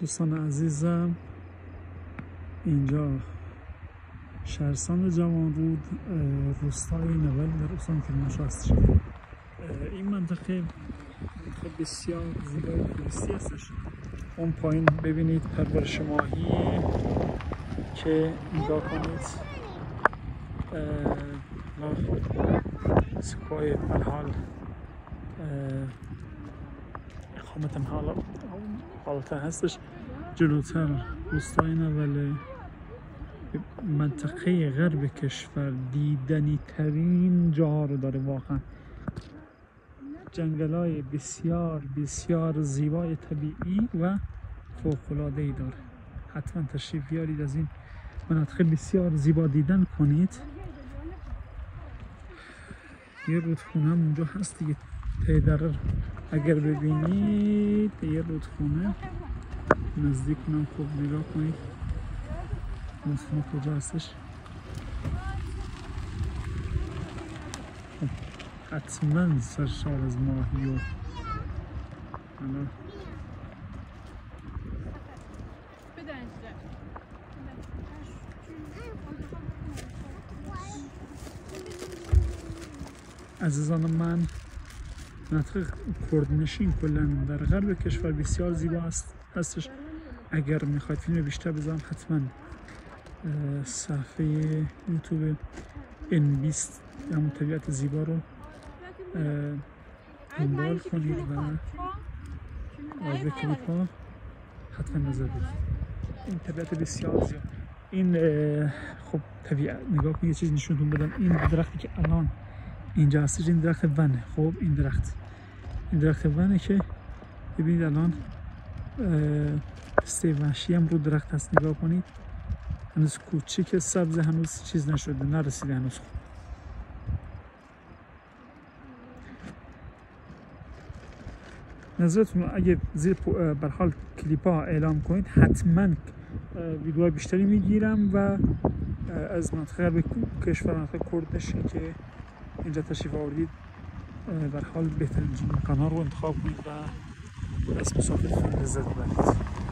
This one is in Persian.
دوستان عزیزم، اینجا شهرستان جوانرود، روستای نول در استان کرمانشاه است. این منطقه بسیار زیبای توریستی هستش. اون پایین ببینید پرورش ماهی که نگاه کنید، سکوی پرحال اقامت حالته هستش. جلوتر روستای نول، منطقه غرب کشور دیدنی ترین جاها رو داره. واقعا جنگل‌های بسیار بسیار زیبای طبیعی و فوق‌العاده‌ای داره. حتما تشریف بیارید، از این مناطق بسیار زیبا دیدن کنید. یه رودخونه هم اونجا هست دیگه، پیدر اگر ببینید یه رودخونه نزدیک کنم، خوب نگاه کنید رودخونه کجا هستش. حتما سرشار از ماهی و عزیزان من، منطقه کردنشین کلا در غرب کشور بسیار زیبا هستش. اگر میخواید فیلم بیشتر بذارم حتما صفحه یوتیوب N20 همون طبیعت زیبا رو دنبال کنید و از کلیپ ها حتما نظر بدید. این طبیعت بسیار زیبا. این خب طبیعت نگاه کنید، یه چیز نشونتون بدم. این درختی که الان اینجا هستش، این درخت ونه. خب این درخت ونه که ببینید الان پسته وحشی هم رو درخت هست. نگاه کنید هنوز کوچیک سبز، هنوز چیز نشده، نرسیده هنوز. نظرتون اگه زیر بر حال کلیپ ها اعلام کنید، حتما ویدیوهای بیشتری میگیرم و از منطقه غرب کشور، منطقه کردنشین که اینجا تشریف آوردید، بر حال بهترین مکان ها رو انتخاب کنید و از مسافرتون لذت ببرید.